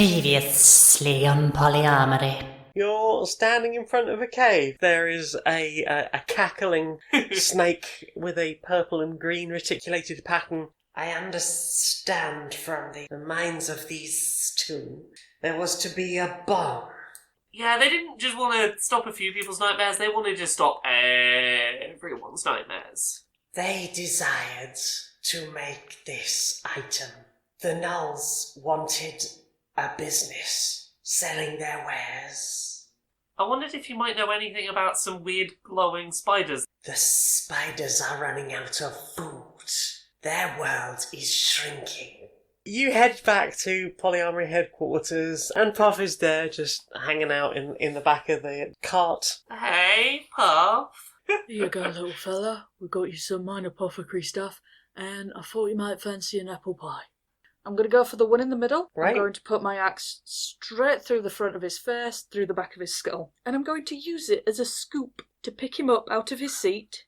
Previously on PolyArmoury. You're standing in front of a cave. There is a cackling snake with a purple and green reticulated pattern. I understand from the minds of these two, there was to be a bomb. Yeah, they didn't just want to stop a few people's nightmares, they wanted to stop everyone's nightmares. They desired to make this item. The gnolls wanted a business selling their wares. I wondered if you might know anything about some weird glowing spiders. The spiders are running out of food. Their world is shrinking. You head back to PolyArmoury headquarters, and Puff is there just hanging out in the back of the cart. Hey, Puff. Here you go, little fella. We got you some minor apothecary stuff, and I thought you might fancy an apple pie. I'm going to go for the one in the middle. Right. I'm going to put my axe straight through the front of his face, through the back of his skull. And I'm going to use it as a scoop to pick him up out of his seat,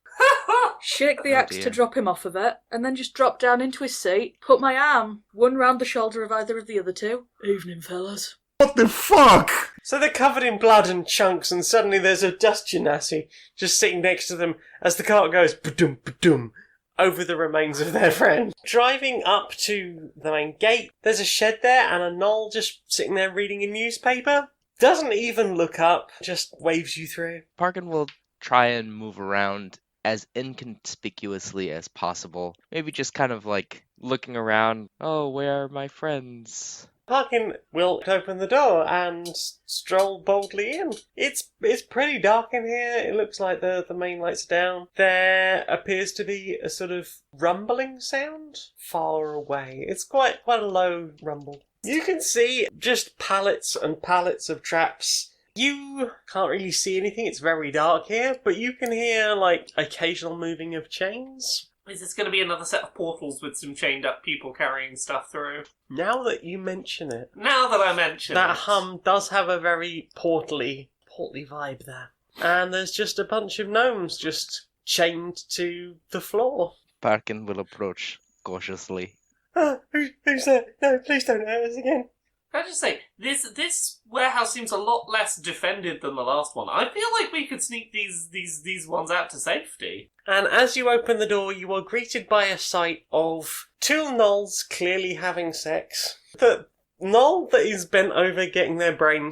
shake the axe to drop him off of it, and then just drop down into his seat, put my arm one round the shoulder of either of the other two. Evening, fellas. What the fuck? So they're covered in blood and chunks, and suddenly there's a dust genasi just sitting next to them as the cart goes ba-dum, ba-dum, over the remains of their friend. Driving up to the main gate, there's a shed there and a gnoll just sitting there reading a newspaper. Doesn't even look up, just waves you through. Parkin will try and move around as inconspicuously as possible. Maybe just kind of like looking around. Oh, where are my friends? Parkin will open the door and stroll boldly in. It's pretty dark in here. It looks like the main lights are down. There appears to be a sort of rumbling sound far away. It's quite a low rumble. You can see just pallets and pallets of traps. You can't really see anything. It's very dark here, but you can hear like occasional moving of chains. Is this going to be another set of portals with some chained up people carrying stuff through? Now that you mention it, Now that I mention that it. hum does have a very portly vibe there. And there's just a bunch of gnomes just chained to the floor. Parkin will approach cautiously. Who's that? No, please don't hurt us again. Can I just say, this warehouse seems a lot less defended than the last one. I feel like we could sneak these ones out to safety. And as you open the door, you are greeted by a sight of two gnolls clearly having sex. The gnoll that is bent over getting their brain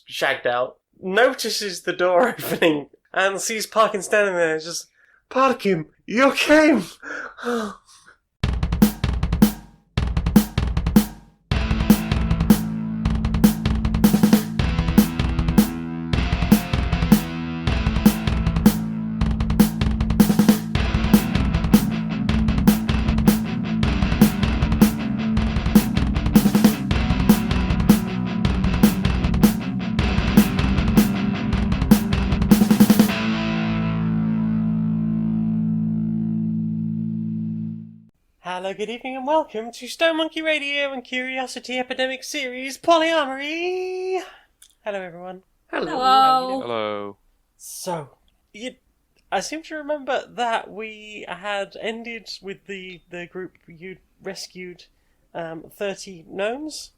shagged out notices the door opening and sees Parkin standing there just, Parkin, you okay? Hello, good evening, and welcome to Stone Monkey Radio and Curiosity Epidemic Series PolyArmoury. Hello, everyone. Hello. Hello. So, I seem to remember that we had ended with the group you'd rescued 30 gnomes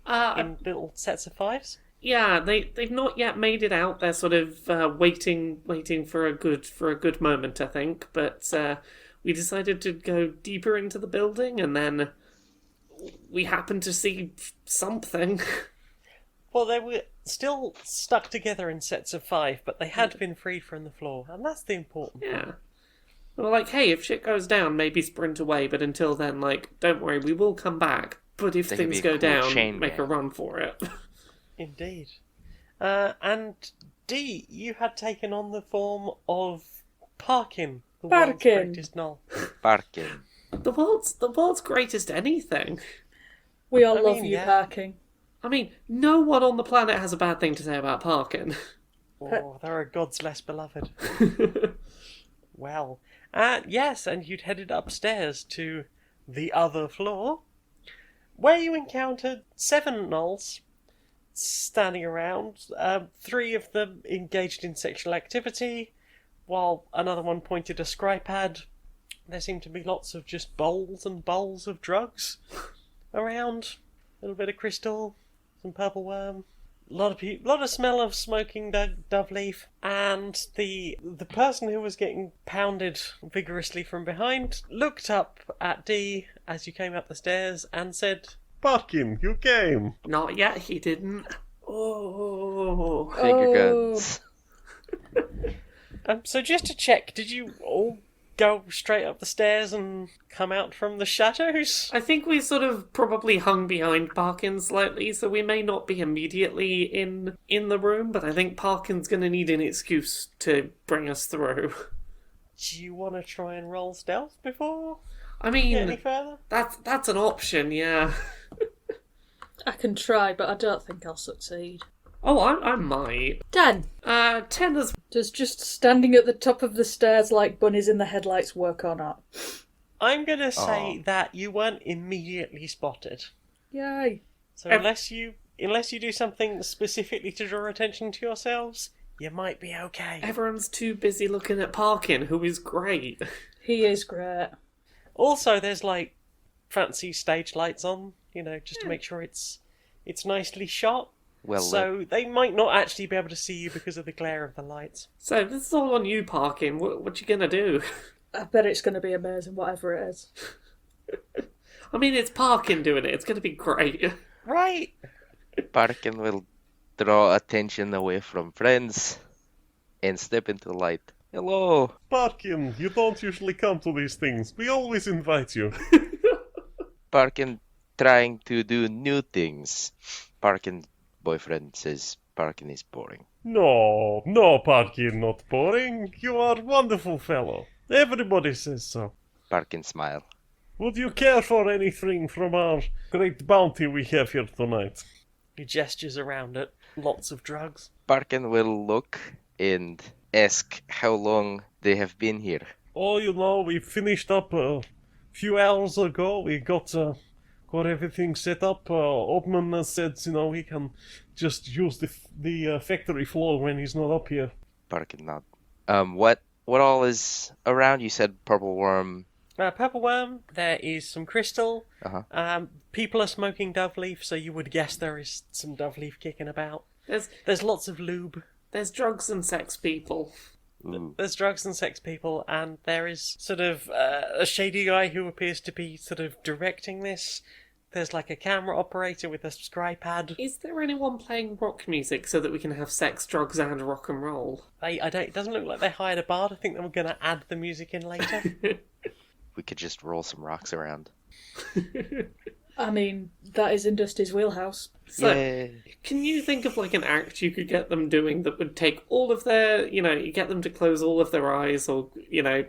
in little sets of fives. Yeah, they've not yet made it out. They're sort of waiting for a good moment, I think. But we decided to go deeper into the building, and then we happened to see something. Well, they were still stuck together in sets of 5, but they had been freed from the floor, and that's the important thing. Yeah. We're like, hey, if shit goes down, maybe sprint away, but until then, like, don't worry, we will come back. But if They could things be a go cool down, chain make a gang. run for it. Indeed. And D, you had taken on the form of Parkin, the world's Parkin. greatest gnoll. Parkin. The world's greatest anything. We all I love mean, you, yeah. Parking. I mean, no one on the planet has a bad thing to say about Parkin. Oh, there are gods less beloved. Well, yes, and you'd headed upstairs to the other floor, where you encountered 7 gnolls standing around, 3 of them engaged in sexual activity, while another one pointed a scry pad. There seemed to be lots of just bowls and bowls of drugs around. A little bit of crystal, some purple worm. Lot of smell of smoking dove leaf, and the person who was getting pounded vigorously from behind looked up at Dee as you came up the stairs and said, Parkin, you came. Not yet, he didn't. Oh. Finger guns. So just to check, did you all go straight up the stairs and come out from the shadows? I think we sort of probably hung behind Parkin slightly, so we may not be immediately in the room, but I think Parkin's going to need an excuse to bring us through. Do you want to try and roll stealth before I you get any mean, further? that's an option, yeah. I can try, but I don't think I'll succeed. Oh, I might. 10. 10 as... Does just standing at the top of the stairs like bunnies in the headlights work or not? I'm going to say that you weren't immediately spotted. Yay. So unless you do something specifically to draw attention to yourselves, you might be okay. Everyone's too busy looking at Parkin, who is great. He is great. Also, there's like fancy stage lights on, just to make sure it's nicely shot. Well, So they might not actually be able to see you because of the glare of the lights. So this is all on you, Parkin. What you gonna do? I bet it's going to be amazing, whatever it is. I mean, it's Parkin doing it. It's gonna be great. Right. Parkin will draw attention away from friends and step into the light. Hello. Parkin, you don't usually come to these things. We always invite you. Parkin trying to do new things. Parkin's boyfriend says Parkin is boring. No, Parkin, not boring. You are a wonderful fellow. Everybody says so. Parkin smile. Would you care for anything from our great bounty we have here tonight? He gestures around at lots of drugs. Parkin will look and ask how long they have been here. Oh, we finished up a few hours ago. We got everything set up. Opman has said, we can just use the factory floor when he's not up here. Parkin nod. What all is around? You said purple worm. Purple worm, there is some crystal. Uh-huh. People are smoking dove leaf, so you would guess there is some dove leaf kicking about. There's lots of lube. There's drugs and sex people. Ooh. There's drugs and sex people, and there is sort of a shady guy who appears to be sort of directing this. There's like a camera operator with a scry pad. Is there anyone playing rock music so that we can have sex, drugs, and rock and roll? It doesn't look like they hired a bard. I think they were going to add the music in later. We could just roll some rocks around. I mean, that is in Dusty's wheelhouse. So, Yay. can you think of like an act you could get them doing that would take all of their, you get them to close all of their eyes or,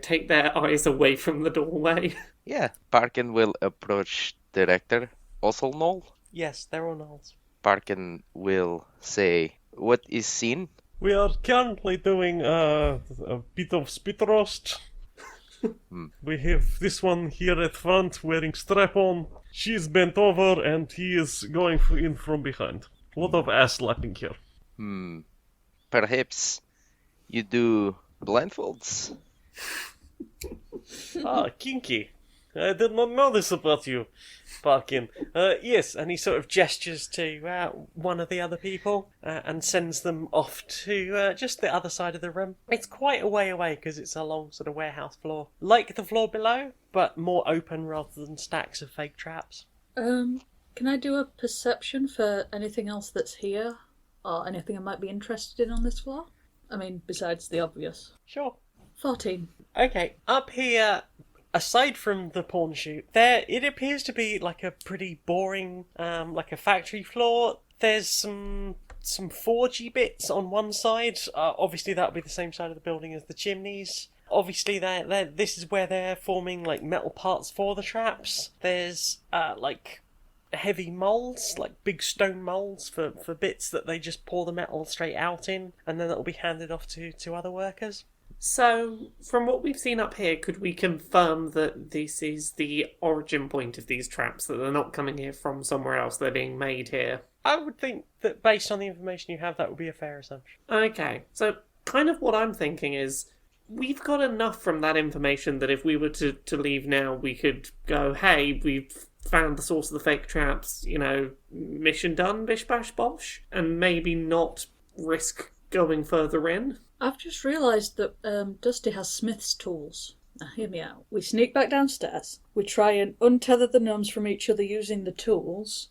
take their eyes away from the doorway? Yeah. Parkin will approach director. Also gnoll. Yes, they're all gnolls. Parkin will say, what is seen? We are currently doing a bit of spit roast. We have this one here at front wearing strap-on. She's bent over and he is going in from behind. A lot of ass slapping here. Perhaps you do blindfolds? Kinky. I did not know this about you, Parkin. Yes, and he sort of gestures to one of the other people and sends them off to just the other side of the room. It's quite a way away because it's a long sort of warehouse floor. Like the floor below, but more open rather than stacks of fake traps. Can I do a perception for anything else that's here? Or anything I might be interested in on this floor? I mean, besides the obvious. Sure. 14. Okay, up here, aside from the pawn chute, it appears to be like a pretty boring, like a factory floor. There's some forgy bits on one side. Obviously, that would be the same side of the building as the chimneys. Obviously, this is where they're forming like metal parts for the traps. There's like heavy molds, like big stone molds for bits that they just pour the metal straight out in, and then that will be handed off to other workers. So, from what we've seen up here, could we confirm that this is the origin point of these traps, that they're not coming here from somewhere else, they're being made here? I would think that based on the information you have, that would be a fair assumption. Okay, so kind of what I'm thinking is, we've got enough from that information that if we were to leave now, we could go, hey, we've found the source of the fake traps, mission done, bish bash bosh, and maybe not risk going further in. I've just realised that Dusty has Smith's tools. Now, hear me out. We sneak back downstairs. We try and untether the gnomes from each other using the tools.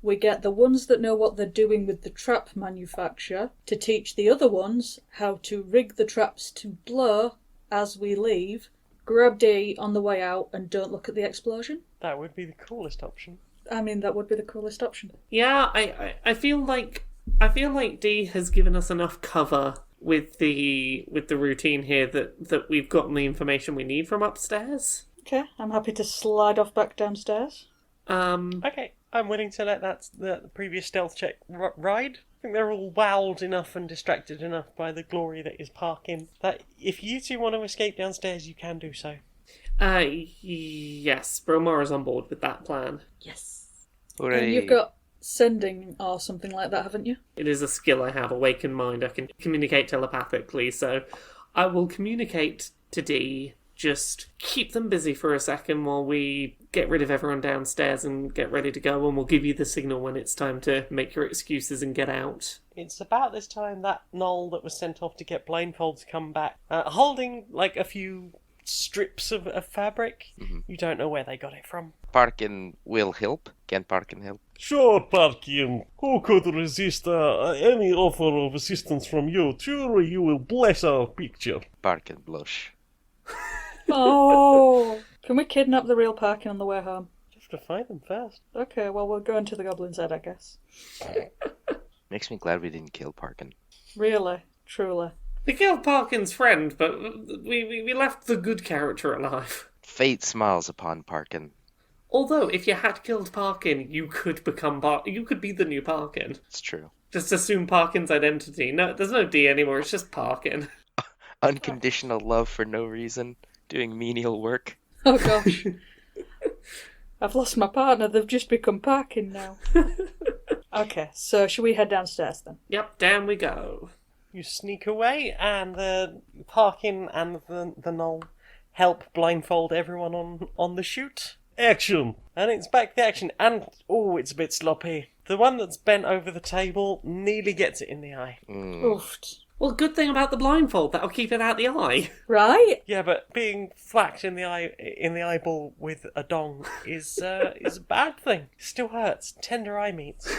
We get the ones that know what they're doing with the trap manufacture to teach the other ones how to rig the traps to blow as we leave. Grab D on the way out and don't look at the explosion. That would be the coolest option. I mean, that would be the coolest option. Yeah, I feel like D has given us enough cover with the routine here that we've gotten the information we need from upstairs. Okay, I'm happy to slide off back downstairs. Okay, I'm willing to let the previous stealth check ride. I think they're all wowed enough and distracted enough by the glory that is Parkin that if you two want to escape downstairs, you can do so. Yes, Brilmara's on board with that plan. Yes. Hooray. And you've got sending or something like that, haven't you? It is a skill I have, Awakened Mind. I can communicate telepathically, so I will communicate to D. Just keep them busy for a second while we get rid of everyone downstairs and get ready to go, and we'll give you the signal when it's time to make your excuses and get out. It's about this time that gnoll that was sent off to get blindfolds come back, holding like a few strips of fabric. Mm-hmm. You don't know where they got it from. Parkin will help. Can Parkin help? Sure, Parkin. Who could resist any offer of assistance from you? Sure, you will bless our picture. Parkin blush. Oh! Can we kidnap the real Parkin on the way home? You have to find them first. Okay, well, we'll go into the Goblin's Head, I guess. Makes me glad we didn't kill Parkin. Really? Truly? We killed Parkin's friend, but we left the good character alive. Fate smiles upon Parkin. Although, if you had killed Parkin, you could become you could be the new Parkin. It's true. Just assume Parkin's identity. No, there's no D anymore, it's just Parkin. Unconditional love for no reason. Doing menial work. Oh gosh. I've lost my partner, they've just become Parkin now. Okay, so should we head downstairs then? Yep, down we go. You sneak away, and the Parkin and the gnoll help blindfold everyone on the chute. Action! And it's back to action, and it's a bit sloppy. The one that's bent over the table nearly gets it in the eye. Oofed. Well, good thing about the blindfold, that'll keep it out the eye. Right? Yeah, but being whacked in the eyeball with a dong is a bad thing. Still hurts. Tender eye meats.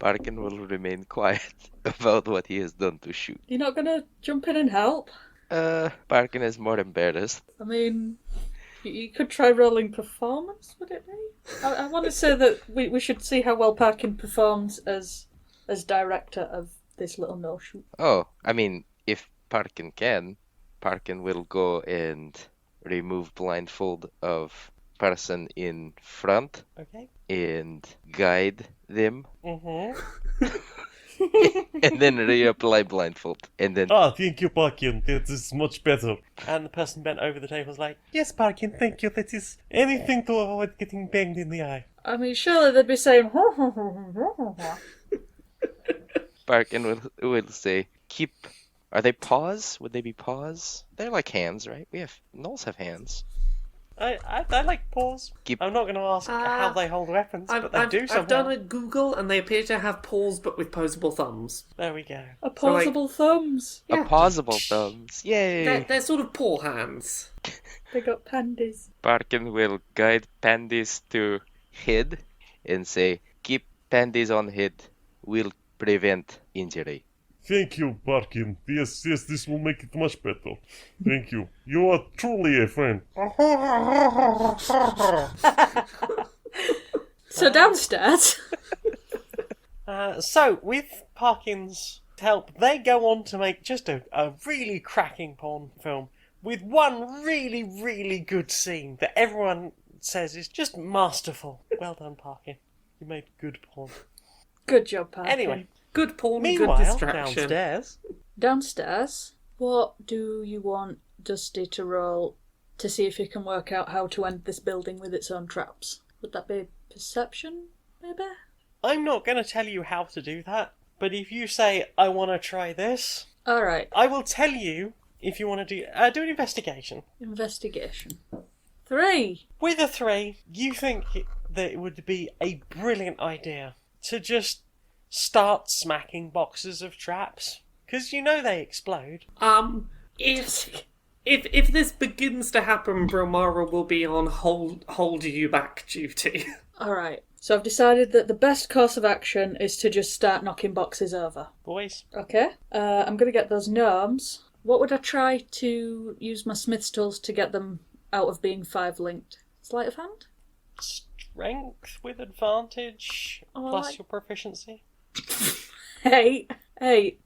Parkin will remain quiet about what he has done to shoot. You're not gonna jump in and help? Parkin is more embarrassed. I mean, you could try rolling performance, would it be? I want to say that we should see how well Parkin performs as director of this little no shoot. Oh, I mean, if Parkin can, Parkin will go and remove blindfold of person in front Okay. and guide them, Mm-hmm. and then reapply blindfold, and then Thank you, Parkin. That is much better. And the person bent over the table is like, "Yes, Parkin, thank you. That is anything to avoid getting banged in the eye." I mean, surely they'd be saying, Parkin will say, "Keep." Are they paws? Would they be paws? They're like hands, right? Gnolls have hands. I like paws. I'm not going to ask how they hold weapons, but they do somehow. I've done a Google, and they appear to have paws, but with posable thumbs. There we go. opposable thumbs. Yeah. Opposable thumbs. Yay! They're sort of paw hands. They got pandas. Parkin will guide Pandies to head and say, "Keep Pandies on head. Will prevent injury." Thank you, Parkin. Yes, this will make it much better. Thank you. You are truly a friend. So downstairs. So, with Parkin's help, they go on to make just a really cracking porn film with one really, really good scene that everyone says is just masterful. Well done, Parkin. You made good porn. Good job, Parkin. Anyway, Good porn, meanwhile, good distraction. downstairs, Downstairs, what do you want Dusty to roll to see if he can work out how to end this building with its own traps? Would that be perception, maybe? I'm not going to tell you how to do that, but if you say, "I want to try this," Alright, I will tell you if you want to do an investigation. investigation. 3. With a 3, you think that it would be a brilliant idea to just start smacking boxes of traps? Because you know they explode. If this begins to happen, Brilmara will be on hold you back duty. Alright, so I've decided that the best course of action is to just start knocking boxes over. Boys. Okay, I'm going to get those gnomes. What would I try to use my smith's tools to get them out of being 5 linked? Sleight of hand? Strength with advantage, plus your proficiency. 8. 8.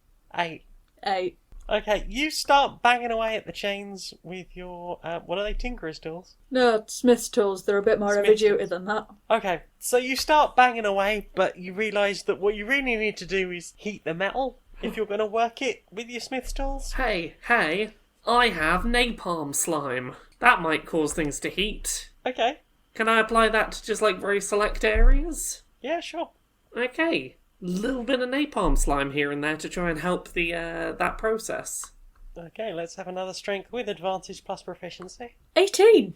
8. Okay, you start banging away at the chains with your, what are they, tinkerer's tools? No, smith's tools. They're a bit more heavy duty than that. Okay, so you start banging away, but you realise that what you really need to do is heat the metal if you're going to work it with your smith's tools. Hey, I have napalm slime. That might cause things to heat. Okay. Can I apply that to just, like, very select areas? Yeah, sure. Okay. Little bit of napalm slime here and there to try and help the that process. Okay, let's have another strength with advantage plus proficiency. 18.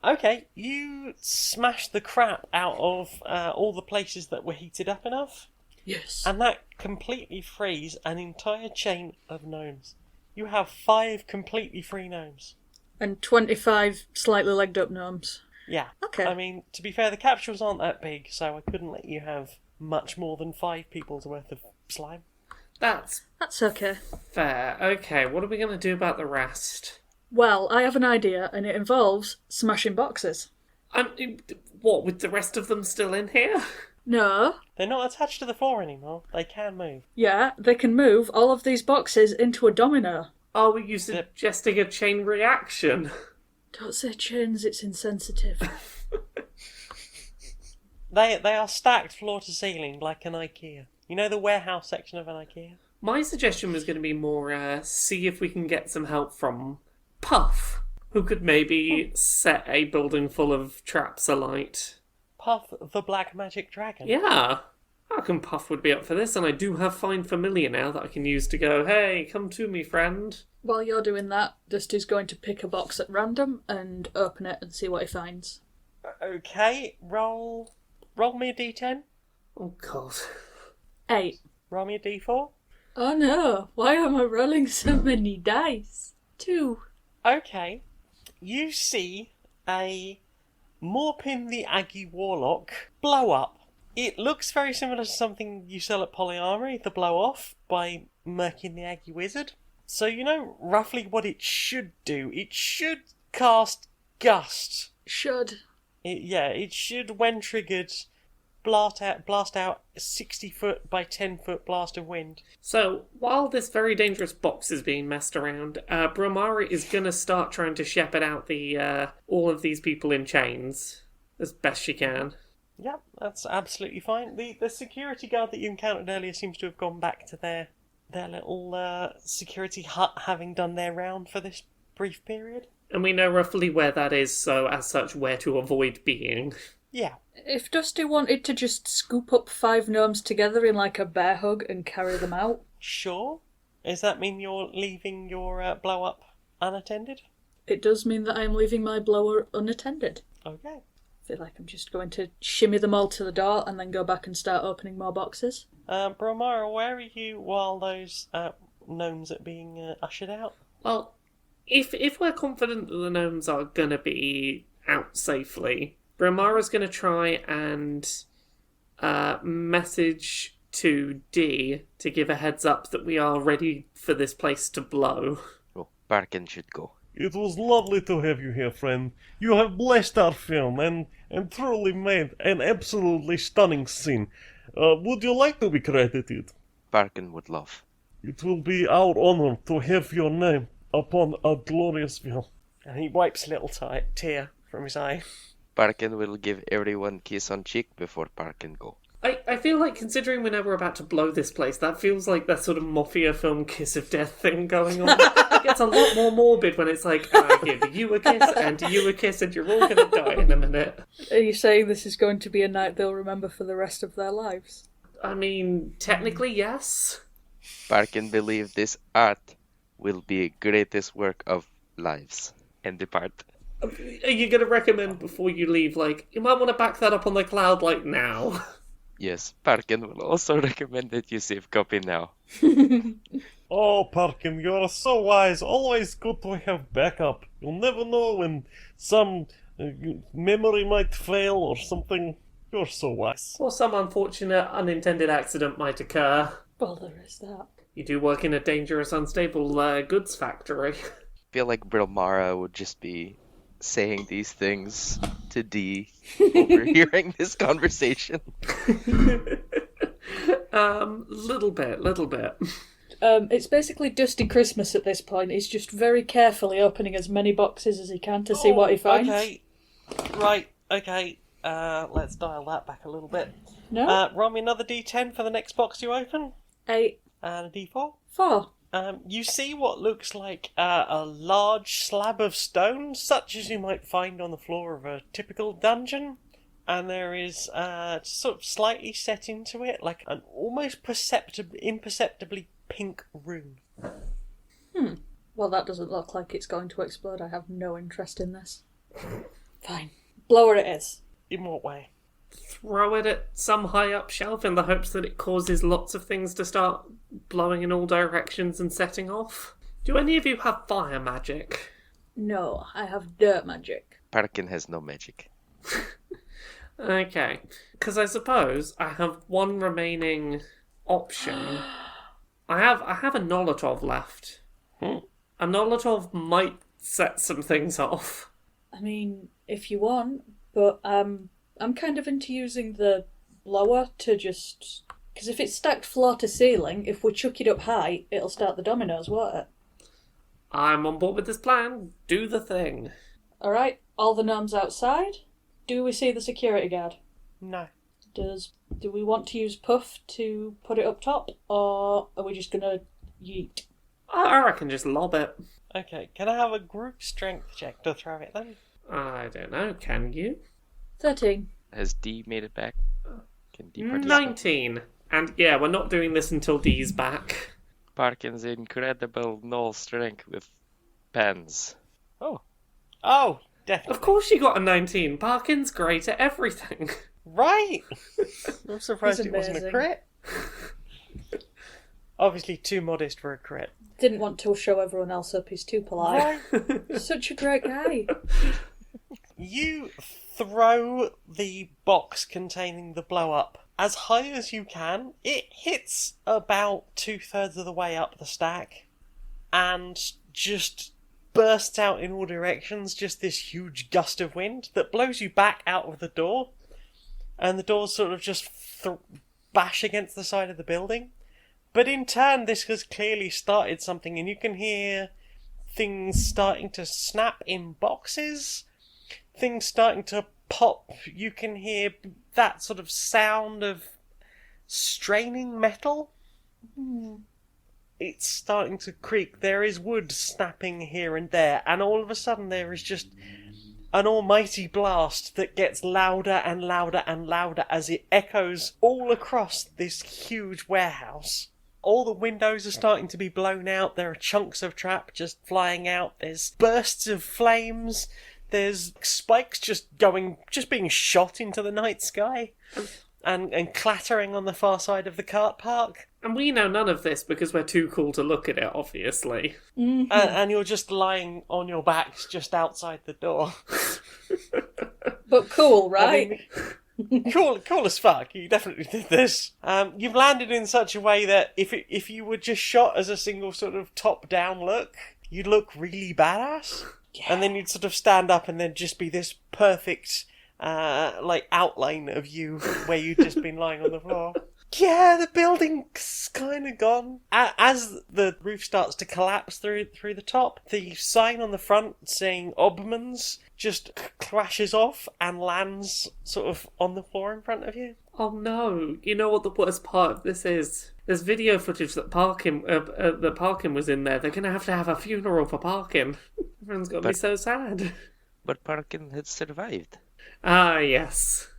Okay, you smash the crap out of all the places that were heated up enough. Yes. And that completely frees an entire chain of gnomes. You have 5 completely free gnomes. And 25 slightly legged up gnomes. Yeah. Okay. I mean, to be fair, the capsules aren't that big, so I couldn't let you have much more than 5 people's worth of slime. That's okay. fair. Okay, what are we going to do about the rest? Well, I have an idea, and it involves smashing boxes. What, with the rest of them still in here? No. They're not attached to the floor anymore. They can move. Yeah, they can move all of these boxes into a domino. Are you suggesting a chain reaction? Don't say chains, it's insensitive. They are stacked floor to ceiling like an IKEA. You know the warehouse section of an IKEA? My suggestion was going to be more see if we can get some help from Puff, who could maybe set a building full of traps alight. Puff the Black Magic Dragon. Yeah. I reckon Puff would be up for this, and I do have Find Familiar now that I can use to go, hey, come to me, friend. While you're doing that, Dusty's going to pick a box at random and open it and see what he finds. Okay, roll me a d10. Oh, God. 8. Roll me a d4. Oh no, why am I rolling so many dice? 2. Okay, you see a Morpin the Aggie Warlock blow up. It looks very similar to something you sell at PolyArmoury, the blow off, by Merkin the Aggie Wizard. So you know roughly what it should do. It should cast Gust. Should. It should, when triggered, blast out a 60-foot by 10-foot blast of wind. So, while this very dangerous box is being messed around, Brilmara is going to start trying to shepherd out the all of these people in chains as best she can. Yep, that's absolutely fine. The security guard that you encountered earlier seems to have gone back to their little security hut, having done their round for this brief period. And we know roughly where that is, so as such, where to avoid being. Yeah. If Dusty wanted to just scoop up 5 gnomes together in like a bear hug and carry them out. Sure. Does that mean you're leaving your blow-up unattended? It does mean that I am leaving my blower unattended. Okay. I feel like I'm just going to shimmy them all to the door and then go back and start opening more boxes. Brilmara, where are you while those gnomes are being ushered out? Well, if we're confident that the gnomes are going to be out safely, Brilmara's going to try and message to D to give a heads up that we are ready for this place to blow. Oh, Parkin should go. It was lovely to have you here, friend. You have blessed our film and truly made an absolutely stunning scene. Would you like to be credited? Parkin would love. It will be our honor to have your name upon a glorious film. And he wipes a little tear from his eye. Parkin will give everyone kiss on cheek before Parkin go. I feel like, considering we know we're about to blow this place, that feels like that sort of mafia film kiss of death thing going on. It gets a lot more morbid when it's like, I give you a kiss and you a kiss and you're all going to die in a minute. Are you saying this is going to be a night they'll remember for the rest of their lives? I mean, technically, yes. Parkin believe this art will be greatest work of lives. And depart. Are you going to recommend before you leave, like, you might want to back that up on the cloud, like, now? Yes, Parkin will also recommend that you save copy now. Oh, Parkin, you're so wise. Always good to have backup. You'll never know when some memory might fail or something. You're so wise. Or some unfortunate, unintended accident might occur. Well, there is that. You do work in a dangerous, unstable goods factory. I feel like Brilmara would just be saying these things to Dee, overhearing this conversation. Little bit. It's basically Dusty Christmas at this point. He's just very carefully opening as many boxes as he can to see what he finds. Okay. Right, okay. Let's dial that back a little bit. No? Roll me another d10 for the next box you open. 8. And a d4. 4. You see what looks like a large slab of stone, such as you might find on the floor of a typical dungeon. And there is sort of slightly set into it, like an almost imperceptibly pink rune. Well, that doesn't look like it's going to explode. I have no interest in this. Fine. Blower it is. In what way? Throw it at some high up shelf in the hopes that it causes lots of things to start blowing in all directions and setting off. Do any of you have fire magic? No, I have dirt magic. Parkin has no magic. Okay, because I suppose I have one remaining option. I have a Nolotov left. A Nolotov might set some things off. I mean, if you want, but I'm kind of into using the blower to just... Because if it's stacked floor to ceiling, if we chuck it up high, it'll start the dominoes, won't it? I'm on board with this plan. Do the thing. Alright, all the gnomes outside. Do we see the security guard? No. Do we want to use Puff to put it up top, or are we just gonna yeet? I reckon just lob it. Okay, can I have a group strength check to throw it then? I don't know, can you? 13. Has Dee made it back? Can Dee participate? 19. And yeah, we're not doing this until Dee's back. Parkin's incredible gnoll strength with pens. Oh, definitely. Of course you got a 19. Parkin's great at everything. Right! I'm surprised He's it wasn't a amazing. crit. Obviously too modest for a crit. Didn't want to show everyone else up, he's too polite. Right. Such a great guy. You throw the box containing the blow up as high as you can. It hits about 2/3 of the way up the stack and just bursts out in all directions, just this huge gust of wind that blows you back out of the door, and the doors sort of just bash against the side of the building. But in turn, this has clearly started something, and you can hear things starting to snap in boxes, things starting to pop. You can hear that sort of sound of straining metal. It's starting to creak. There is wood snapping here and there, and all of a sudden there is just an almighty blast that gets louder and louder and louder as it echoes all across this huge warehouse. All the windows are starting to be blown out. There are chunks of trap just flying out. There's bursts of flames. There's spikes just being shot into the night sky and clattering on the far side of the cart park. And we know none of this because we're too cool to look at it, obviously. And you're just lying on your backs just outside the door. But cool, right? I mean, cool as fuck. You definitely did this. You've landed in such a way that if you were just shot as a single sort of top-down look, you'd look really badass. Yeah. And then you'd sort of stand up and then just be this perfect outline of you where you'd just been lying on the floor. Yeah, the building's kind of gone. As the roof starts to collapse through the top, the sign on the front saying Obmans just crashes off and lands sort of on the floor in front of you. Oh no! You know what the worst part of this is? There's video footage that Parkin was in there. They're going to have a funeral for Parkin. Everyone's going to be so sad. But Parkin had survived. Ah, yes.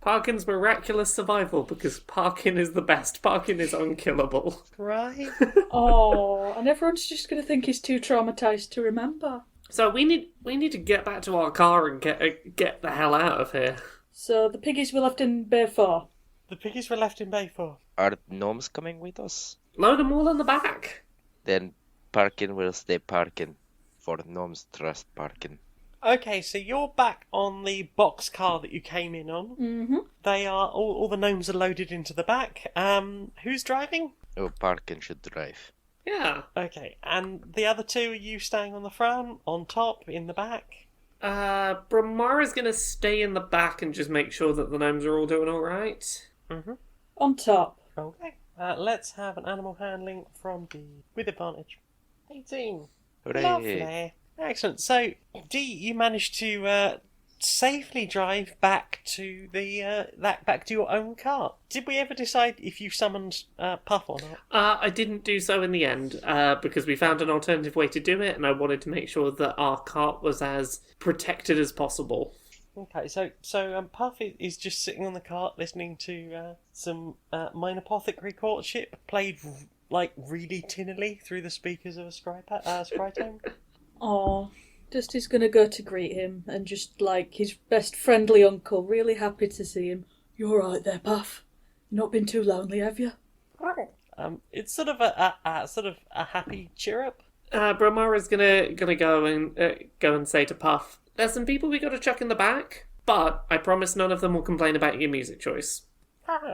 Parkin's miraculous survival because Parkin is the best. Parkin is unkillable. Right? Oh, and everyone's just going to think he's too traumatised to remember. So we need to get back to our car and get the hell out of here. So the piggies were left in Bay 4. The piggies were left in Bay 4. Are gnomes coming with us? Load them all in the back. Then Parkin will stay Parkin, for gnomes trust Parkin. Okay, so you're back on the box car that you came in on. Mm-hmm. They are all the gnomes are loaded into the back. Who's driving? Oh, Parkin should drive. Yeah. Okay, and the other two, are you staying on the front, on top, in the back? Brilmara's gonna stay in the back and just make sure that the gnomes are all doing alright. Mm-hmm. On top. Okay. Let's have an animal handling from D with advantage. 18. Hooray! Lovely. Excellent. So, D, you managed to safely drive back to the back to your own car. Did we ever decide if you summoned Puff or not? I didn't do so in the end, because we found an alternative way to do it, and I wanted to make sure that our cart was as protected as possible. Okay, so Puff is just sitting on the cart listening to some Minor Apothecary Courtship played like really tinnily through the speakers of a Scrytone. Aw. Dusty's gonna go to greet him and just like his best friendly uncle, really happy to see him. You alright there, Puff? You not been too lonely, have you? It's sort of a happy chirrup. Brilmara's gonna go and say to Puff, "There's some people we got to chuck in the back, but I promise none of them will complain about your music choice.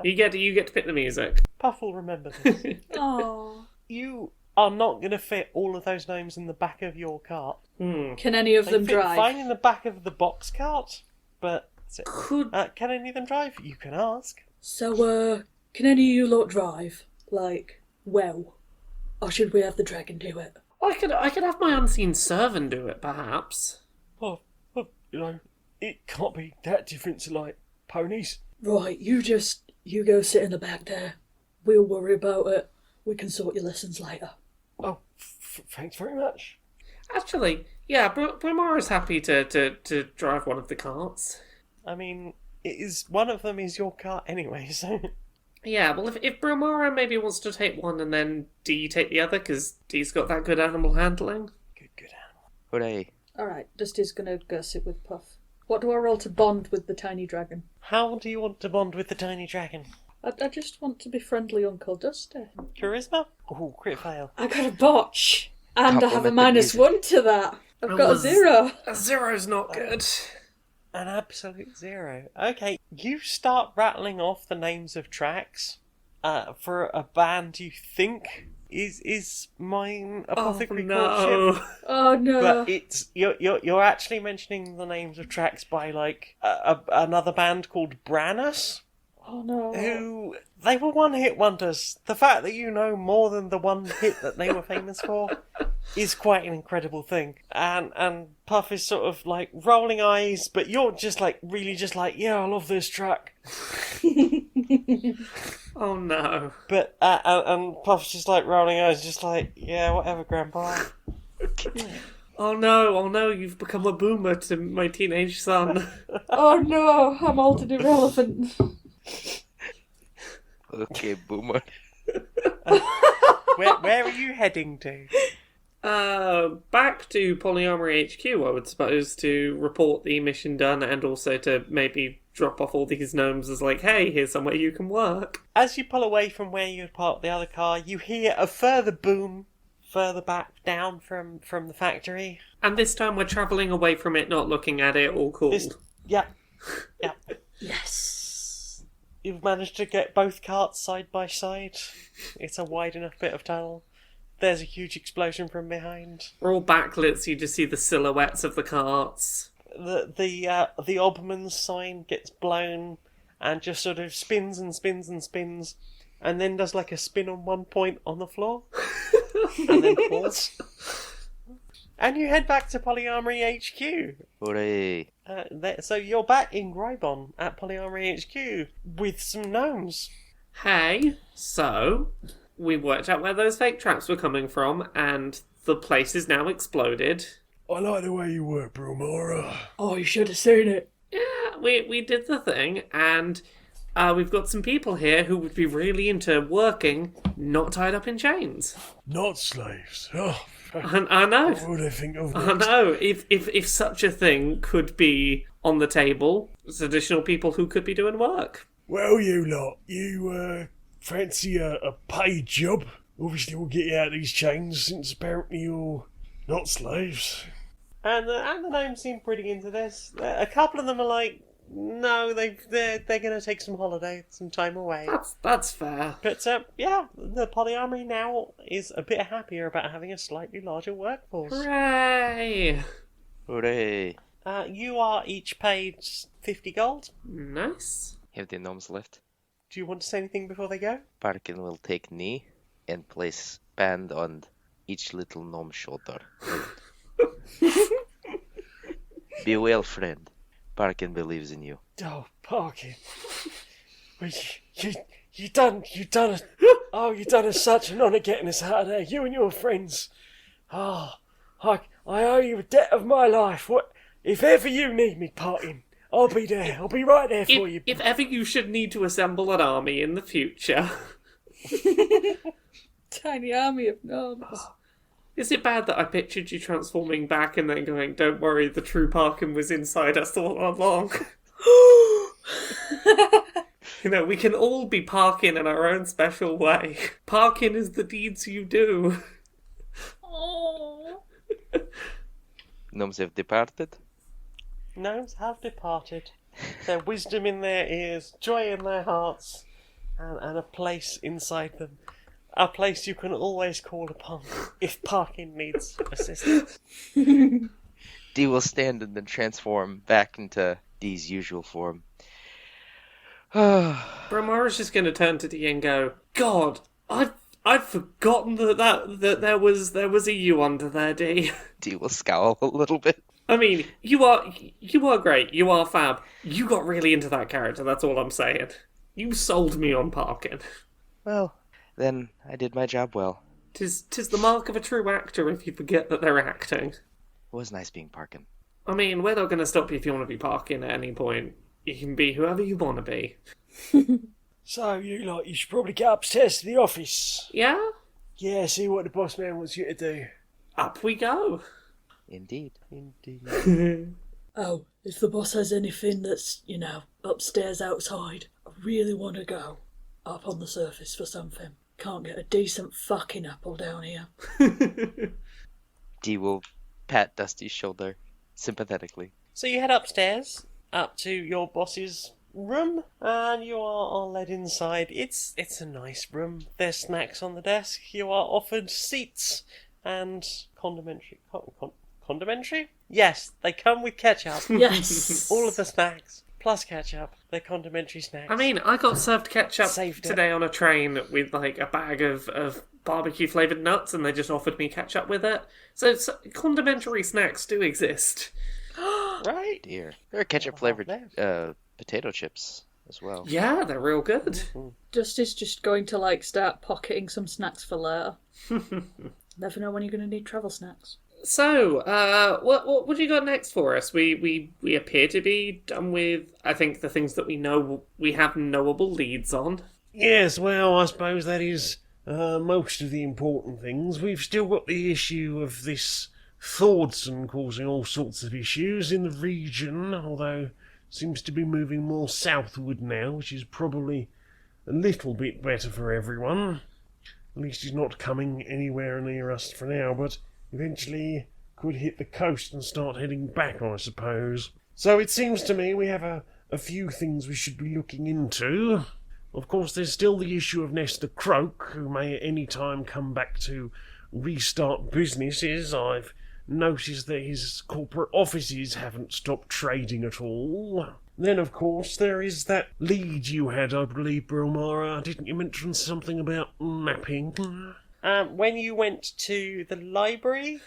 You get to pick the music." Puff will remember this. Aww. You are not going to fit all of those gnomes in the back of your cart. Can any of They them fit drive? fine in the back of the box cart, but that's it. Could Can any of them drive? You can ask. So, can any of you lot drive? Like, well? Or should we have the dragon do it? I could have my unseen servant do it, perhaps. Well, it can't be that different to, like, ponies. Right, you go sit in the back there. We'll worry about it. We can sort your lessons later. Oh, thanks very much. Actually, yeah, Brilmara's happy to drive one of the carts. I mean, one of them is your cart anyway, so... Yeah, well, if Brilmara maybe wants to take one and then D take the other, because D's got that good animal handling. Good animal. Hooray! Alright, Dusty's gonna go sit with Puff. What do I roll to bond with the tiny dragon? How do you want to bond with the tiny dragon? I just want to be friendly Uncle Dusty. Charisma? Oh, crit fail. I got a botch. And I have a Compliment the -1 to that. I've got a 0. A 0's not good. An absolute 0. Okay, you start rattling off the names of tracks for a band you think is mine Apothecary Courtship. Oh no. But it's you're actually mentioning the names of tracks by like another band called Branus, Oh no. who they were one-hit wonders. The fact that you know more than the one hit that they were famous for is quite an incredible thing. And Puff is sort of like rolling eyes, but you're just like really just like, yeah, I love this track. Oh no. But and Puff's just like rolling eyes, just like, yeah, whatever, Grandpa. Oh no, you've become a boomer to my teenage son. Oh no, I'm old and irrelevant. Okay, boomer. Where are you heading to? Back to PolyArmoury HQ, I would suppose, to report the mission done and also to maybe drop off all these gnomes as like, hey, here's somewhere you can work. As you pull away from where you had parked the other car, you hear a further boom further back down from the factory. And this time we're travelling away from it, not looking at it, all cool. Yeah. Yes. You've managed to get both carts side by side. It's a wide enough bit of tunnel. There's a huge explosion from behind. We're all backlit, so you just see the silhouettes of the carts. The Obman's sign gets blown and just sort of spins and spins and spins, and then does like a spin on one point on the floor, and then falls. And you head back to PolyArmoury HQ. Hooray! So you're back in Grybon at PolyArmoury HQ with some gnomes. Hey, so we worked out where those fake traps were coming from, and the place is now exploded. I like the way you work, Brilmara. Oh, you should have seen it. Yeah, we did the thing, and we've got some people here who would be really into working, not tied up in chains. Not slaves. Oh, I know. what would I think of I next? know. If such a thing could be on the table, there's additional people who could be doing work. Well, you lot, you fancy a paid job? Obviously, we'll get you out of these chains since apparently you're not slaves. And the gnomes seem pretty into this. A couple of them are like, no, they're going to take some holiday, some time away. That's fair. But yeah, the PolyArmoury now is a bit happier about having a slightly larger workforce. Hooray! Hooray. You are each paid 50 gold. Nice. Have the gnomes left? Do you want to say anything before they go? Parkin will take knee and place band on each little gnome's shoulder. Be well, friend. Parkin believes in you. Oh, Parkin. Well, you done us such an honour getting us out of there. You and your friends. I owe you a debt of my life. If ever you need me, Parkin, I'll be there. I'll be right there for you. If ever you should need to assemble an army in the future. Tiny army of gnomes. Is it bad that I pictured you transforming back and then going, don't worry, the true Parkin was inside us all along? You know, we can all be Parkin in our own special way. Parkin is the deeds you do. Oh. Gnomes have departed. Gnomes have departed. Their wisdom in their ears, joy in their hearts, and a place inside them. A place you can always call upon if Parkin needs assistance. Dee will stand and then transform back into Dee's usual form. Brilmara's just going to turn to Dee and go, God, I'd forgotten that there was a you under there, Dee. Dee will scowl a little bit. I mean, you are great. You are fab. You got really into that character. That's all I'm saying. You sold me on Parkin. Well, then I did my job well. Tis the mark of a true actor if you forget that they're acting. It was nice being Parkin. I mean, we're not going to stop you if you want to be Parkin at any point. You can be whoever you want to be. So, you should probably get upstairs to the office. Yeah? Yeah, see what the boss man wants you to do. Up we go. Indeed. Oh, if the boss has anything that's, upstairs outside, I really want to go up on the surface for something. Can't get a decent fucking apple down here. Dee will pat Dusty's shoulder sympathetically. So you head upstairs, up to your boss's room, and you are led inside. It's a nice room. There's snacks on the desk. You are offered seats and condimentary. Condimentary? Yes, they come with ketchup. Yes. All of the snacks, plus ketchup. They're condimentary snacks. I mean, I got served ketchup Saved it. today on a train with like a bag of barbecue flavoured nuts, and they just offered me ketchup with it. So condimentary snacks do exist. right? Dear. There are ketchup flavored potato chips as well. Yeah, they're real good. Dusty's just going to start pocketing some snacks for later. Never know when you're going to need travel snacks. So, what do you got next for us? We appear to be done with, I think, the things that we know we have knowable leads on. Yes, well, I suppose that is most of the important things. We've still got the issue of this Thordson causing all sorts of issues in the region, although seems to be moving more southward now, which is probably a little bit better for everyone. At least he's not coming anywhere near us for now, but eventually could hit the coast and start heading back, I suppose. So it seems to me we have a few things we should be looking into. Of course, there's still the issue of Nesta Croak, who may at any time come back to restart businesses. I've noticed that his corporate offices haven't stopped trading at all. Then, of course, there is that lead you had, I believe, Brilmara. Didn't you mention something about mapping? When you went to the library,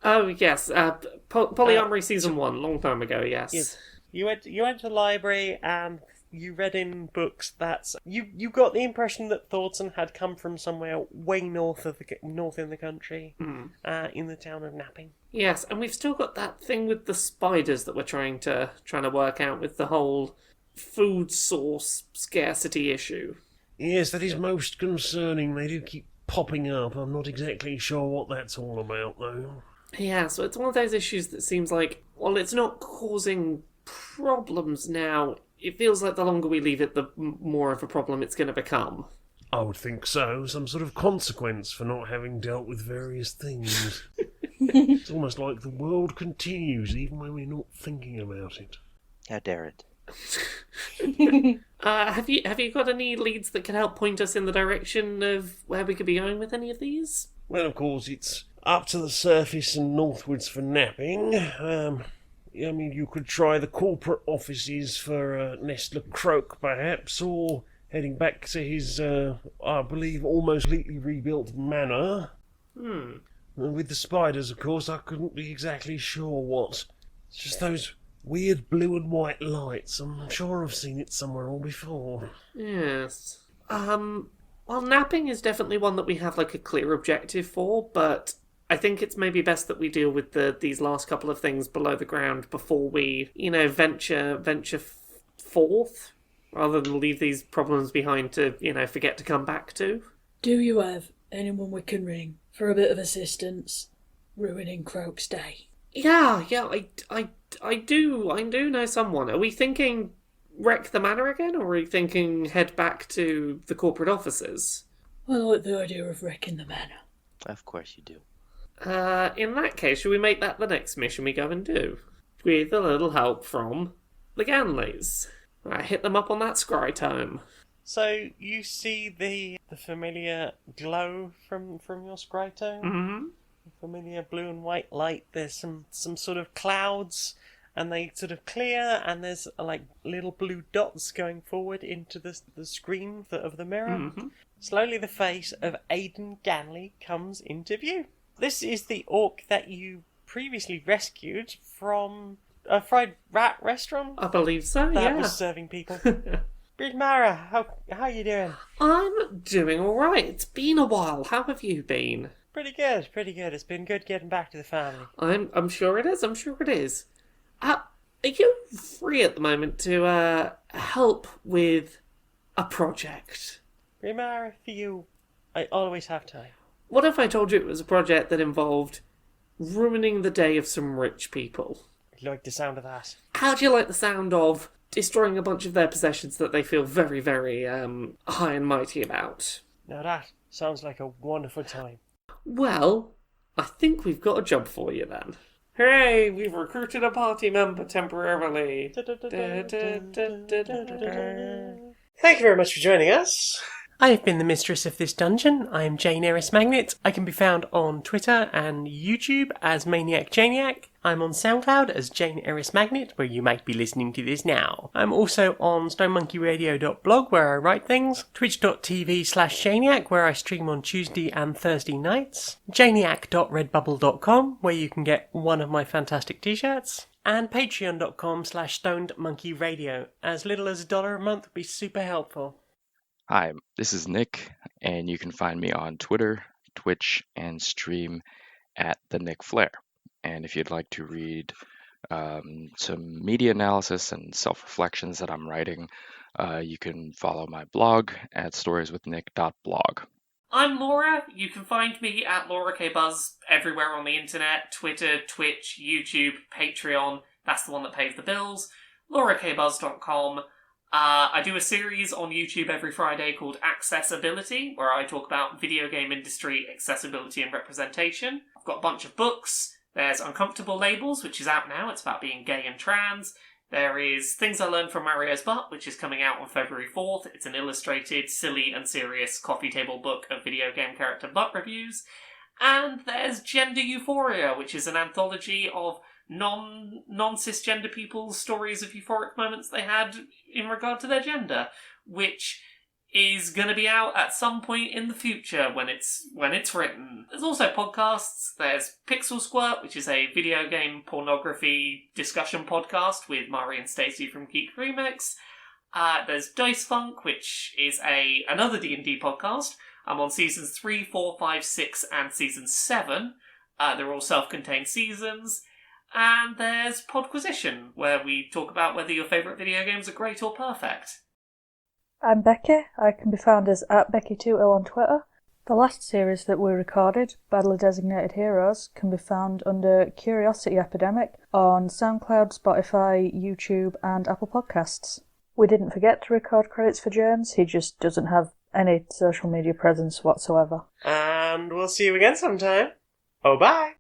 Oh, yes. PolyArmoury Season 1, long time ago, yes. Yes. you went to the library and you read in books that you got the impression that Thordson had come from somewhere way north in the country, in the town of Napping. Yes, and we've still got that thing with the spiders that we're trying to work out with the whole food source scarcity issue. Yes, that is most concerning. They do keep popping up. I'm not exactly sure what that's all about, though. Yeah, so it's one of those issues that seems like, well, it's not causing problems now. It feels like the longer we leave it, the more of a problem it's going to become. I would think so. Some sort of consequence for not having dealt with various things. It's almost like the world continues even when we're not thinking about it. How dare it? Have you got any leads that can help point us in the direction of where we could be going with any of these? Well, of course, it's up to the surface and northwards for napping. I mean, you could try the corporate offices for Nestler Croak, perhaps, or heading back to his, I believe, almost completely rebuilt manor. And with the spiders, of course, I couldn't be exactly sure what. It's just those weird blue and white lights. I'm sure I've seen it somewhere all before. Yes. Well, napping is definitely one that we have like a clear objective for, but I think it's maybe best that we deal with these last couple of things below the ground before we, venture forth, rather than leave these problems behind to, forget to come back to. Do you have anyone we can ring for a bit of assistance ruining Croak's day? Yeah, I do know someone. Are we thinking wreck the manor again, or are we thinking head back to the corporate offices? I like the idea of wrecking the manor. Of course you do. In that case, should we make that the next mission we go and do? With a little help from the Ganleys. Right, hit them up on that scry tome. So you see the familiar glow from your scrytome? Mm-hmm. Familiar blue and white light. There's some sort of clouds, and they sort of clear, and there's like little blue dots going forward into the screen of the mirror. Mm-hmm. Slowly the face of Aidan Ganley comes into view. This is the orc that you previously rescued from a fried rat restaurant I believe so, that was serving people. Brilmara, how you doing? I'm doing alright. It's been a while. How have you been? Pretty good. It's been good getting back to the family. I'm sure it is. Are you free at the moment to help with a project? Brilmara, for you, I always have time. What if I told you it was a project that involved ruining the day of some rich people? I like the sound of that. How do you like the sound of destroying a bunch of their possessions that they feel very, very high and mighty about? Now that sounds like a wonderful time. Well, I think we've got a job for you then. Hooray, we've recruited a party member temporarily. Thank you very much for joining us. I have been the mistress of this dungeon. I am Jane Aerith Magnet. I can be found on Twitter and YouTube as Maniac Janiac. I'm on SoundCloud as Jane Aerith Magnet, where you might be listening to this now. I'm also on stonemonkeyradio.blog, where I write things, twitch.tv/Janiac, where I stream on Tuesday and Thursday nights, janiac.redbubble.com, where you can get one of my fantastic t-shirts, and patreon.com/stonedmonkeyradio. As little as $1 a month would be super helpful. Hi, this is Nick, and you can find me on Twitter, Twitch, and stream at the Nick Flair. And if you'd like to read some media analysis and self-reflections that I'm writing, you can follow my blog at storieswithnick.blog. I'm Laura. You can find me at Laura K. Buzz everywhere on the internet. Twitter, Twitch, YouTube, Patreon. That's the one that pays the bills. LauraKBuzz.com. I do a series on YouTube every Friday called Accessibility, where I talk about video game industry accessibility and representation. I've got a bunch of books. There's Uncomfortable Labels, which is out now. It's about being gay and trans. There is Things I Learned from Mario's Butt, which is coming out on February 4th. It's an illustrated, silly and serious coffee table book of video game character butt reviews. And there's Gender Euphoria, which is an anthology of non-cisgender people's stories of euphoric moments they had in regard to their gender, which is going to be out at some point in the future when it's written. There's also podcasts. There's Pixel Squirt, which is a video game pornography discussion podcast with Mari and Stacey from Geek Remix. There's Dice Funk, which is another D&D podcast. I'm on seasons 3, 4, 5, 6, and season 7. They're all self-contained seasons. And there's Podquisition, where we talk about whether your favourite video games are great or perfect. I'm Becky. I can be found as @Becky2ill on Twitter. The last series that we recorded, Badly Designated Heroes, can be found under Curiosity Epidemic on SoundCloud, Spotify, YouTube and Apple Podcasts. We didn't forget to record credits for James, he just doesn't have any social media presence whatsoever. And we'll see you again sometime. Oh, bye!